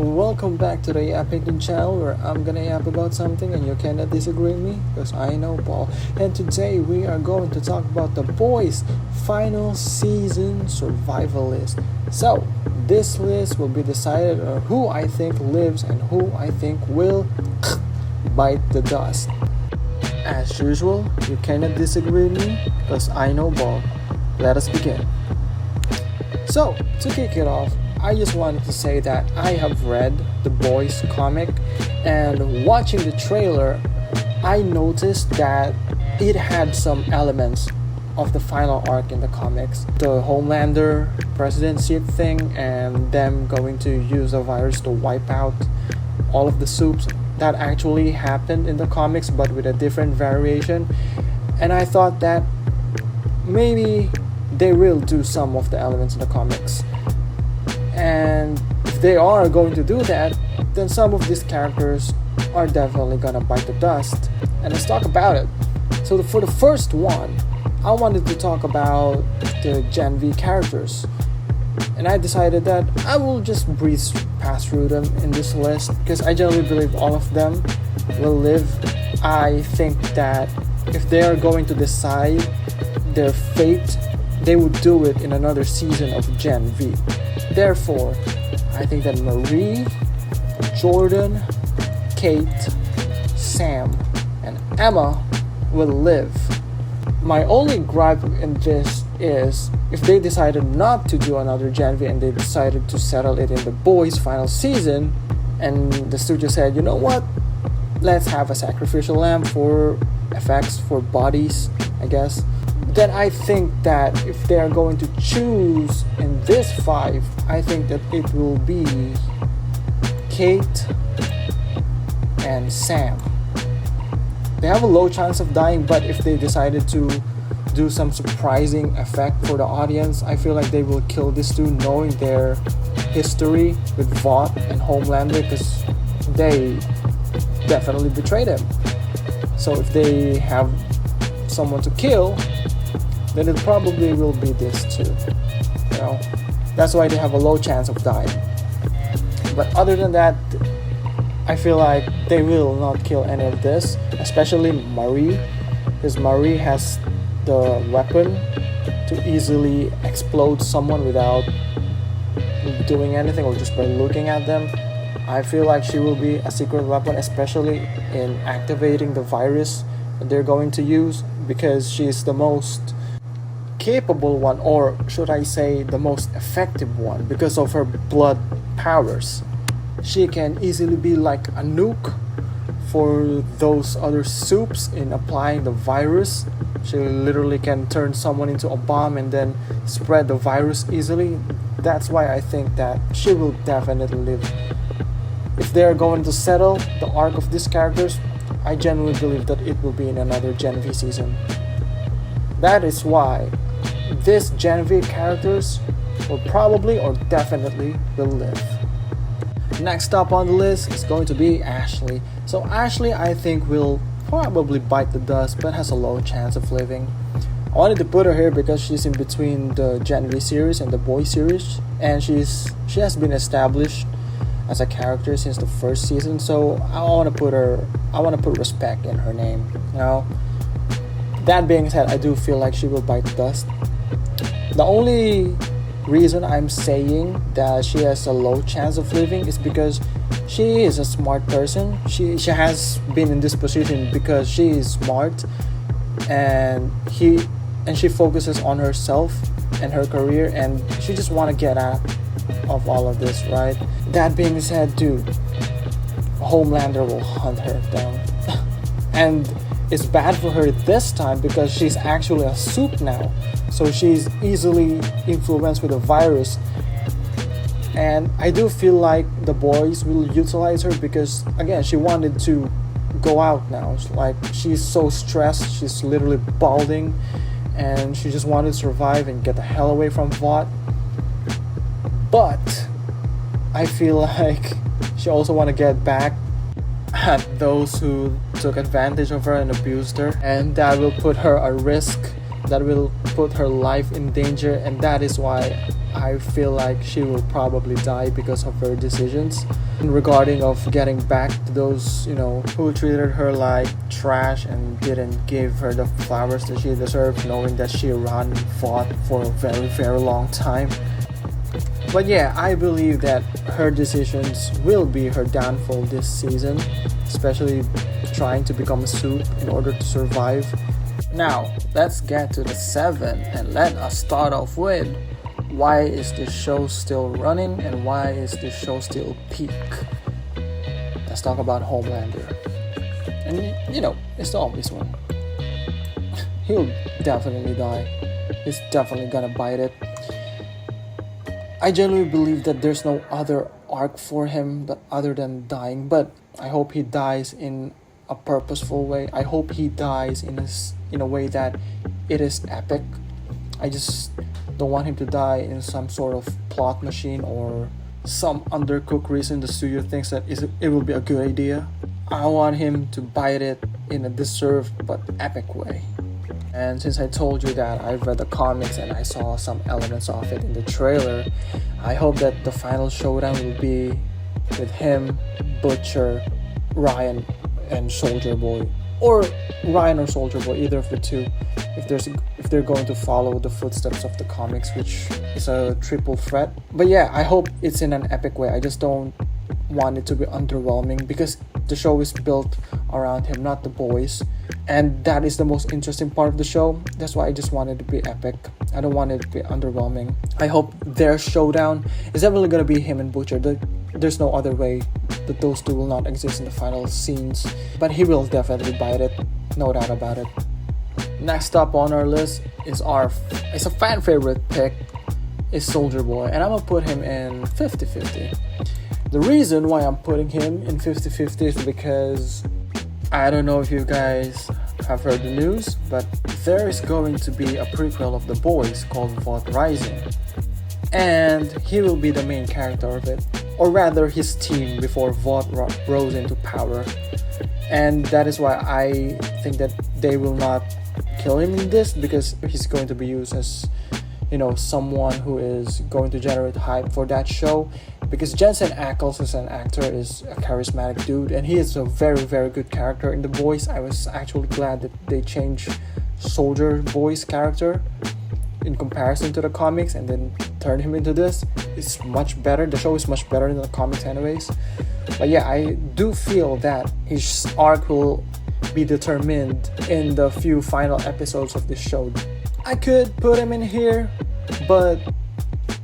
Welcome back to the Yappington channel where I'm gonna yap about something and you cannot disagree with me because I know Paul. And today we are going to talk about The Boys final season survival list. So this list will be decided on who I think lives and who I think will bite the dust. As usual, you cannot disagree with me because I know Paul. Let us begin. So to kick it off, I just wanted to say that I have read the Boys comic, and watching the trailer, I noticed that it had some elements of the final arc in the comics. The Homelander presidency thing and them going to use the virus to wipe out all of the soups, that actually happened in the comics but with a different variation. And I thought that maybe they will do some of the elements in the comics. And if they are going to do that, then some of these characters are definitely gonna bite the dust. And let's talk about it. So for the first one, I wanted to talk about the Gen V characters. And I decided that I will just breeze past through them in this list because I generally believe all of them will live. I think that if they are going to decide their fate, they would do it in another season of Gen V. Therefore, I think that Marie, Jordan, Kate, Sam, and Emma will live. My only gripe in this is if they decided not to do another Gen V and they decided to settle it in the Boys final season, and the studio said, you know what, let's have a sacrificial lamb for effects, for bodies, I guess. Then I think that if they are going to choose in this 5, I think that it will be Kate and Sam. They have a low chance of dying, but if they decided to do some surprising effect for the audience, I feel like they will kill these two, knowing their history with Vought and Homelander, because they definitely betrayed him. So if they have someone to kill, then it probably will be this too. You know, that's why they have a low chance of dying. But other than that, I feel like they will not kill any of this, especially Marie, because Marie has the weapon to easily explode someone without doing anything or just by looking at them. I feel like she will be a secret weapon, especially in activating the virus that they're going to use, because she's the most capable one, or should I say the most effective one, because of her blood powers. She can easily be like a nuke for those other soups in applying the virus. She literally can turn someone into a bomb and then spread the virus easily. That's why I think that she will definitely live. If they're going to settle the arc of these characters, I genuinely believe that it will be in another Gen V season. That is why this Gen V characters will probably or definitely will live. Next up on the list is going to be Ashley. So Ashley, I think, will probably bite the dust but has a low chance of living. I wanted to put her here because she's in between the Gen V series and the Boy series, and she has been established as a character since the first season. So I want to put respect in her name. You know. That being said, I do feel like she will bite the dust. The only reason I'm saying that she has a low chance of living is because she is a smart person. She has been in this position because she is smart, and she focuses on herself and her career, and she just want to get out of all of this, right? That being said, dude, Homelander will hunt her down. And it's bad for her this time because she's actually a soup now. So she's easily influenced with the virus. And I do feel like the Boys will utilize her because, again, she wanted to go out now. Like, she's so stressed, she's literally balding, and she just wanted to survive and get the hell away from Vought. But I feel like she also want to get back at those who took advantage of her and abused her, and that will put her at risk that will put her life in danger, and that is why I feel like she will probably die because of her decisions regarding of getting back to those, who treated her like trash and didn't give her the flowers that she deserved, knowing that she ran and fought for a very, very long time. But yeah, I believe that her decisions will be her downfall this season, especially trying to become a suit in order to survive. Now, let's get to the 7, and let us start off with why is this show still running and why is this show still peak? Let's talk about Homelander. And it's the obvious one. He'll definitely die. He's definitely gonna bite it. I genuinely believe that there's no other arc for him other than dying, but I hope he dies in a purposeful way. I hope he dies in a way that it is epic. I just don't want him to die in some sort of plot machine or some undercooked reason the studio thinks that it will be a good idea. I want him to bite it in a deserved but epic way. And since I told you that I've read the comics and I saw some elements of it in the trailer, I hope that the final showdown will be with him, Butcher, Ryan, and Soldier Boy. Or Ryan or Soldier Boy, either of the two, if they're going to follow the footsteps of the comics, which is a triple threat. But yeah, I hope it's in an epic way. I just don't want it to be underwhelming because the show is built around him, not the boys, and that is the most interesting part of the show. That's why I just want it to be epic. I don't want it to be underwhelming. I hope their showdown is definitely going to be him and Butcher. There's no other way that those two will not exist in the final scenes, but he will definitely bite it, no doubt about it. Next up on our list is it's a fan favorite pick, is Soldier Boy, and I'm gonna put him in 50-50. The reason why I'm putting him in 50-50 is because I don't know if you guys have heard the news, but there is going to be a prequel of The Boys called Vought Rising, and he will be the main character of it, or rather his team before Vought rose into power. And that is why I think that they will not kill him in this, because he's going to be used as someone who is going to generate hype for that show, because Jensen Ackles as an actor is a charismatic dude and he is a very, very good character in The Boys. I was actually glad that they changed Soldier Boy's character in comparison to the comics and then turned him into this. It's much better. The show is much better than the comics anyways. But yeah, I do feel that his arc will be determined in the few final episodes of this show. I could put him in here, but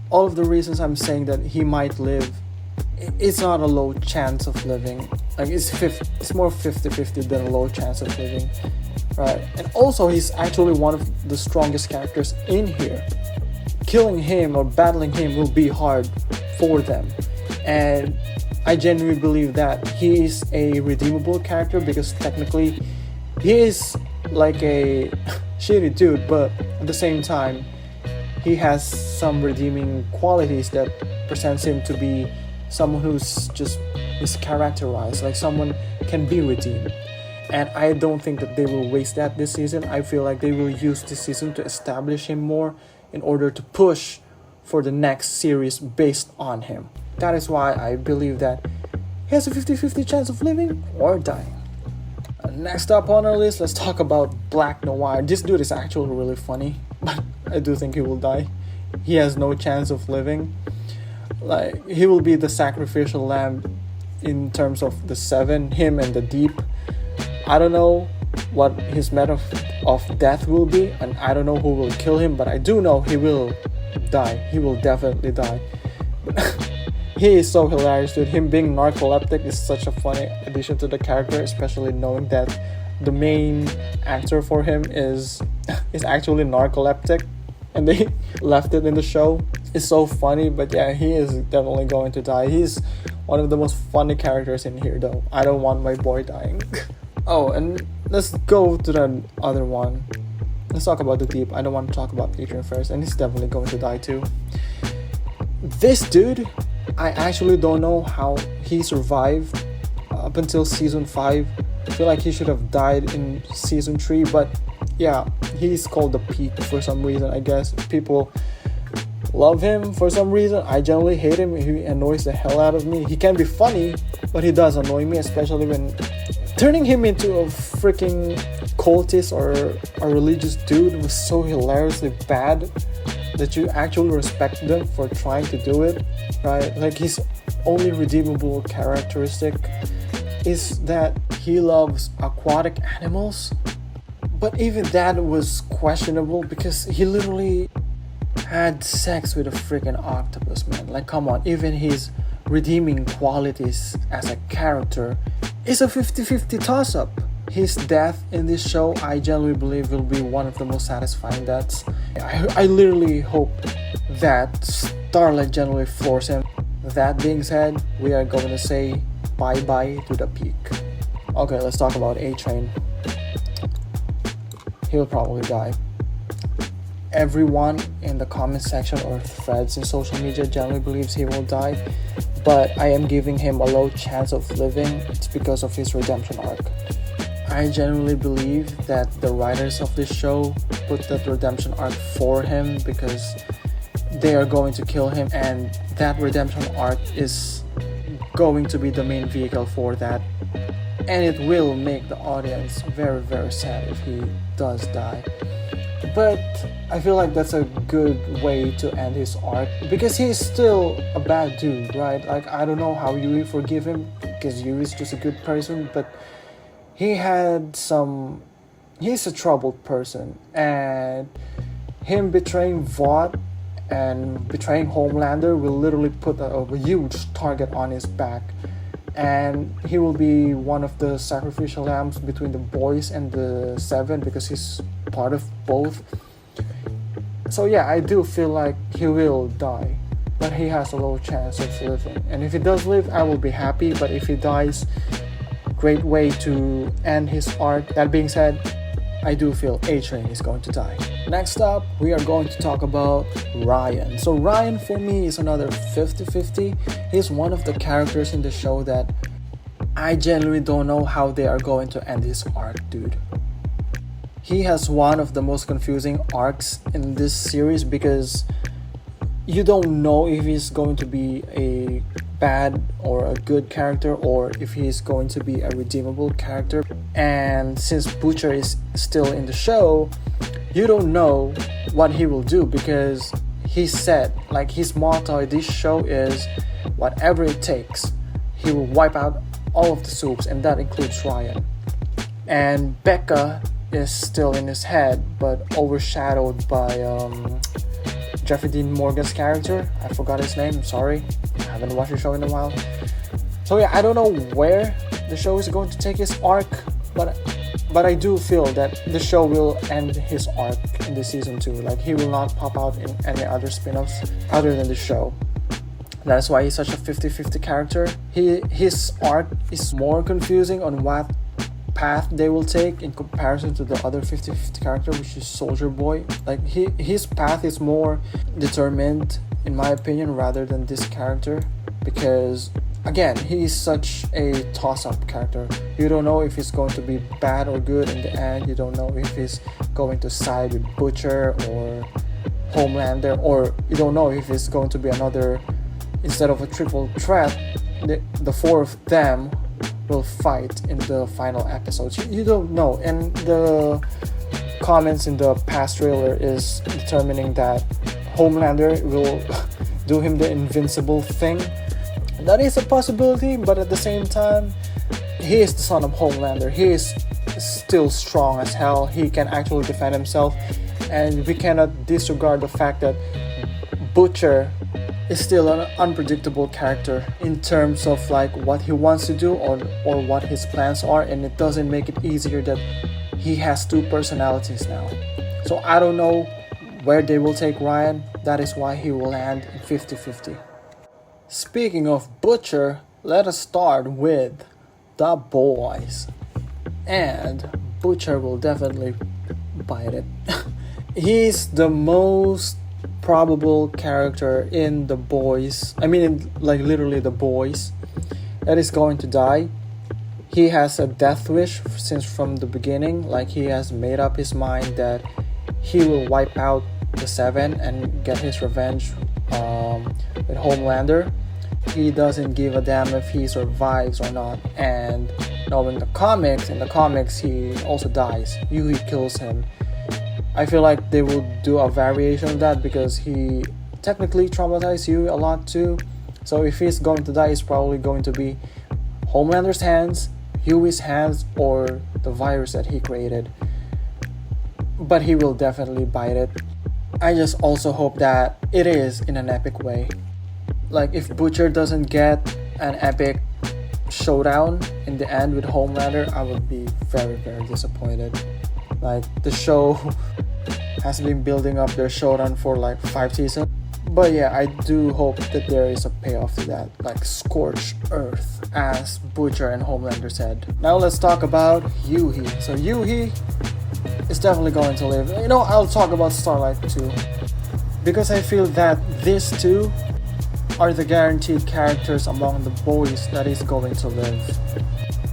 all of the reasons I'm saying that he might live, it's not a low chance of living. Like it's more 50-50 than a low chance of living, right? And also he's actually one of the strongest characters in here. Killing him or battling him will be hard for them, and I genuinely believe that he is a redeemable character, because technically he is like a shitty dude, but at the same time he has some redeeming qualities that presents him to be someone who's just mischaracterized, like someone can be redeemed. And I don't think that they will waste that this season. I feel like they will use this season to establish him more in order to push for the next series based on him. That is why I believe that he has a 50-50 chance of living or dying. Next up on our list, let's talk about Black Noir. This dude is actually really funny, but I do think he will die. He has no chance of living. Like, he will be the sacrificial lamb in terms of the 7, him and the Deep. I don't know what his method of death will be, and I don't know who will kill him, but I do know he will die. He will definitely die. He is so hilarious, dude. Him being narcoleptic is such a funny addition to the character, especially knowing that the main actor for him is actually narcoleptic, and they left it in the show. It's so funny, but yeah, he is definitely going to die. He's one of the most funny characters in here, though. I don't want my boy dying. Oh, and let's go to the other one. Let's talk about the Deep. I don't want to talk about Adrian first, and he's definitely going to die too. This dude, I actually don't know how he survived up until season 5. I feel like he should have died in season 3, but yeah, he's called the Peak for some reason. I guess people love him for some reason. I generally hate him. He annoys the hell out of me. He can be funny, but he does annoy me, especially when turning him into a freaking cultist or a religious dude was so hilariously bad that you actually respect them for trying to do it, right? Like, his only redeemable characteristic is that he loves aquatic animals, but even that was questionable because he literally had sex with a freaking octopus, man. Like, come on, even his redeeming qualities as a character is a 50-50 toss-up. His death in this show, I genuinely believe, will be one of the most satisfying deaths. I literally hope that Starlight genuinely floors him. That being said, we are going to say bye-bye to the Peak. Okay, let's talk about A-Train. He'll probably die. Everyone in the comment section or threads in social media generally believes he will die, but I am giving him a low chance of living. It's because of his redemption arc. I genuinely believe that the writers of this show put that redemption arc for him because they are going to kill him, and that redemption arc is going to be the main vehicle for that, and it will make the audience very, very sad if he does die. But I feel like that's a good way to end his arc because he's still a bad dude, right? Like, I don't know how Yui forgive him because Yui's just a good person, but he's a troubled person, and him betraying Vought and betraying Homelander will literally put a huge target on his back, and he will be one of the sacrificial lambs between the boys and the Seven because he's part of both. So yeah, I do feel like he will die, but he has a low chance of living, and if he does live, I will be happy, but if he dies, great way to end his arc. That being said, I do feel A-Train is going to die. Next up, we are going to talk about Ryan. So Ryan for me is another 50-50. He's one of the characters in the show that I genuinely don't know how they are going to end his arc, dude. He has one of the most confusing arcs in this series because you don't know if he's going to be a bad or a good character or if he's going to be a redeemable character. And since Butcher is still in the show, you don't know what he will do because he said, like, his motto this show is whatever it takes. He will wipe out all of the soups, and that includes Ryan. And Becca is still in his head but overshadowed by Jeffrey Dean Morgan's character. I forgot his name, I'm sorry. I haven't watched the show in a while. So yeah, I don't know where the show is going to take his arc, but I do feel that the show will end his arc in this season 2. Like, he will not pop out in any other spin-offs other than the show. That's why he's such a 50-50 character. His arc is more confusing on what path they will take in comparison to the other 50-50 character, which is Soldier Boy. Like, his path is more determined in my opinion rather than this character because again, he's such a toss-up character. You don't know if he's going to be bad or good in the end. You don't know if he's going to side with Butcher or Homelander, or you don't know if it's going to be another, instead of a triple threat, the four of them will fight in the final episodes. You don't know, and the comments in the past trailer is determining that Homelander will do him the invincible thing. That is a possibility, but at the same time, he is the son of Homelander. He is still strong as hell. He can actually defend himself, and we cannot disregard the fact that Butcher is still an unpredictable character in terms of like what he wants to do or what his plans are, and it doesn't make it easier that he has two personalities now. So I don't know where they will take Ryan. That is why he will land in 50-50. Speaking of Butcher, let us start with the boys. And Butcher will definitely bite it. He's the most probable character in the boys. I mean, like literally the boys that is going to die. he has a death wish since from the beginning. Like, he has made up his mind that he will wipe out the Seven and get his revenge with Homelander. He doesn't give a damn if he survives or not. And in the comics he also dies. Yui kills him. I feel like they will do a variation of that because he technically traumatized Yui a lot too. So if he's going to die, it's probably going to be Homelander's hands, Yui's hands, or the virus that he created. But he will definitely bite it. I just also hope that it is in an epic way. Like, if Butcher doesn't get an epic showdown in the end with Homelander, I would be very, very disappointed. Like, the show has been building up their showdown for like 5 seasons. But yeah, I do hope that there is a payoff to that, like scorched earth, as Butcher and Homelander said. Now let's talk about Yui. So Yui is definitely going to live. I'll talk about Starlight too, because I feel that these two are the guaranteed characters among the boys that is going to live.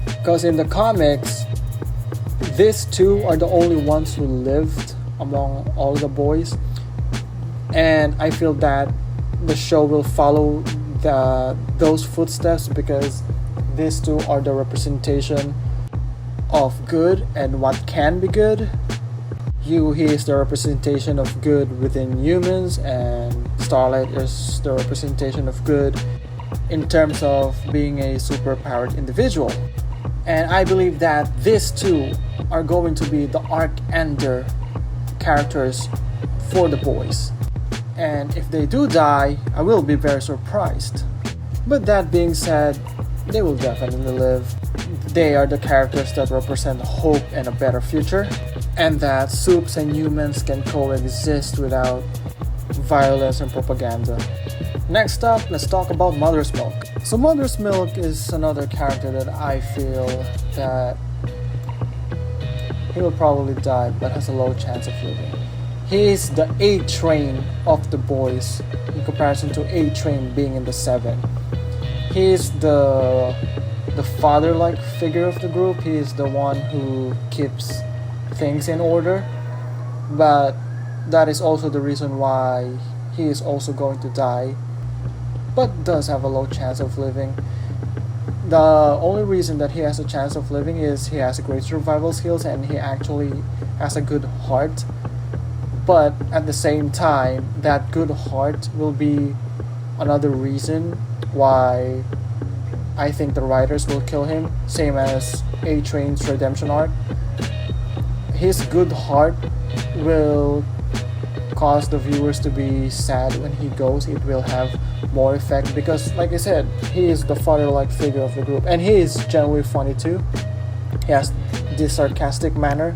Because in the comics, these two are the only ones who lived among all the boys. And I feel that the show will follow those footsteps, because these two are the representation of good and what can be good. Yui is the representation of good within humans, and Starlight is the representation of good in terms of being a superpowered individual. And I believe that these two are going to be the arc-ender characters for the boys. And if they do die, I will be very surprised. But that being said, they will definitely live. They are the characters that represent hope and a better future, and that soups and humans can coexist without violence and propaganda. Next up, let's talk about Mother's Milk. So Mother's Milk is another character that I feel that he will probably die, but has a low chance of living. He is the A-Train of the boys in comparison to A-Train being in the 7. He is the father-like figure of the group. He is the one who keeps things in order, but that is also the reason why he is also going to die, but does have a low chance of living. The only reason that he has a chance of living is he has great survival skills and he actually has a good heart. But at the same time, that good heart will be another reason why I think the writers will kill him, same as A-Train's redemption arc. His good heart will cause the viewers to be sad when he goes. It will have more effect because, like I said, he is the father-like figure of the group, and he is generally funny too. He has this sarcastic manner,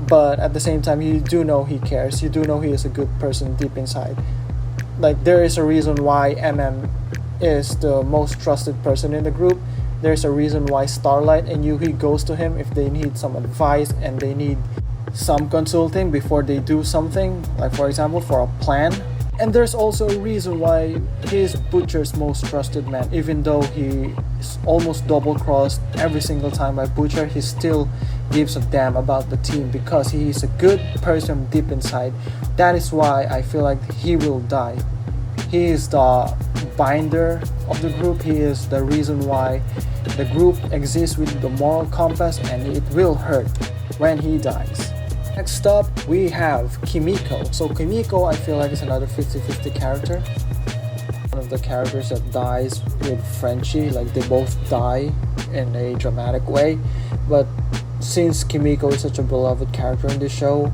but at the same time, you do know he cares. You do know he is a good person deep inside. Like, there is a reason why MM is the most trusted person in the group. There's a reason why Starlight and Yui goes to him if they need some advice and they need some consulting before they do something, like for example for a plan. And there's also a reason why he is Butcher's most trusted man. Even though he is almost double-crossed every single time by Butcher, he still gives a damn about the team because he is a good person deep inside. That is why I feel like he will die. He is the binder of the group. He is the reason why the group exists with the moral compass, and it will hurt when he dies. Next up, we have Kimiko. So Kimiko, I feel like, is another 50-50 character. One of the characters that dies with Frenchie, like they both die in a dramatic way. But since Kimiko is such a beloved character in this show,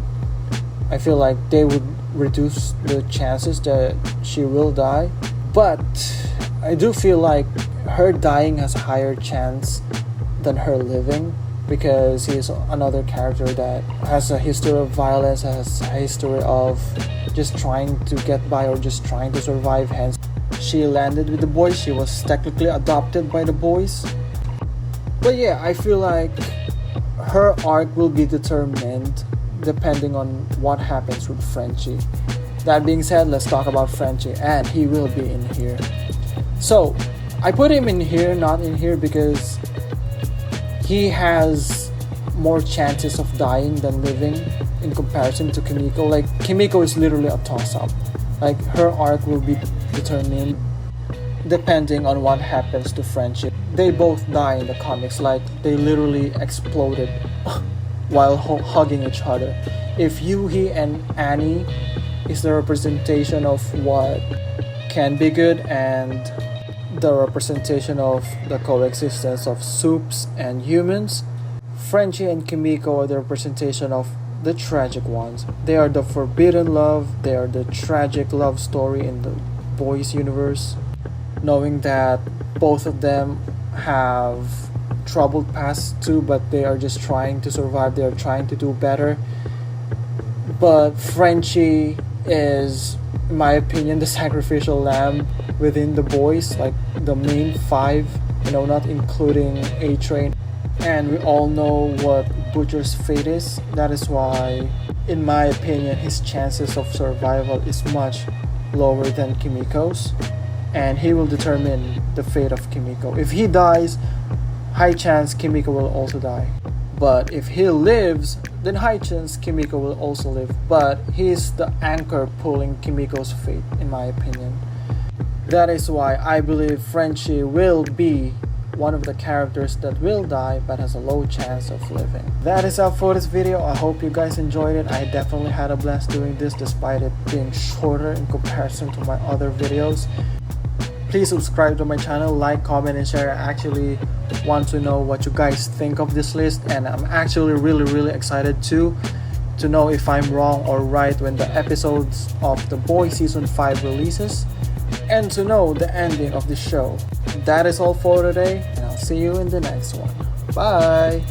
I feel like they would reduce the chances that she will die. But I do feel like her dying has a higher chance than her living, because he is another character that has a history of violence, has a history of just trying to get by or just trying to survive. Hence, she landed with the boys. She was technically adopted by the boys. But yeah, I feel like her arc will be determined depending on what happens with Frenchie. That being said, let's talk about Frenchie, and he will be in here. So I put him in here, not in here, because he has more chances of dying than living in comparison to Kimiko. Like, Kimiko is literally a toss-up. Like, her arc will be determined depending on what happens to Friendship. They both die in the comics, like they literally exploded while hugging each other. If Yuhi and Annie is the representation of what can be good and the representation of the coexistence of soups and humans, Frenchie and Kimiko are the representation of the tragic ones. They are the forbidden love, they are the tragic love story in the boys universe. Knowing that both of them have troubled past too, but they are just trying to survive, they are trying to do better. But Frenchie is, in my opinion, the sacrificial lamb within the boys, like the main five, not including A-Train. And we all know what Butcher's fate is. That is why, in my opinion, his chances of survival is much lower than Kimiko's. And he will determine the fate of Kimiko. If he dies, high chance Kimiko will also die. But if he lives, then high chance Kimiko will also live. But he is the anchor pulling Kimiko's fate, in my opinion. That is why I believe Frenchie will be one of the characters that will die but has a low chance of living. That is all for this video. I hope you guys enjoyed it. I definitely had a blast doing this despite it being shorter in comparison to my other videos. Please subscribe to my channel, like, comment, and share. I actually want to know what you guys think of this list, and I'm actually really excited to know if I'm wrong or right when the episodes of The Boys Season 5 releases, and to know the ending of the show. That is all for today, and I'll see you in the next one. Bye!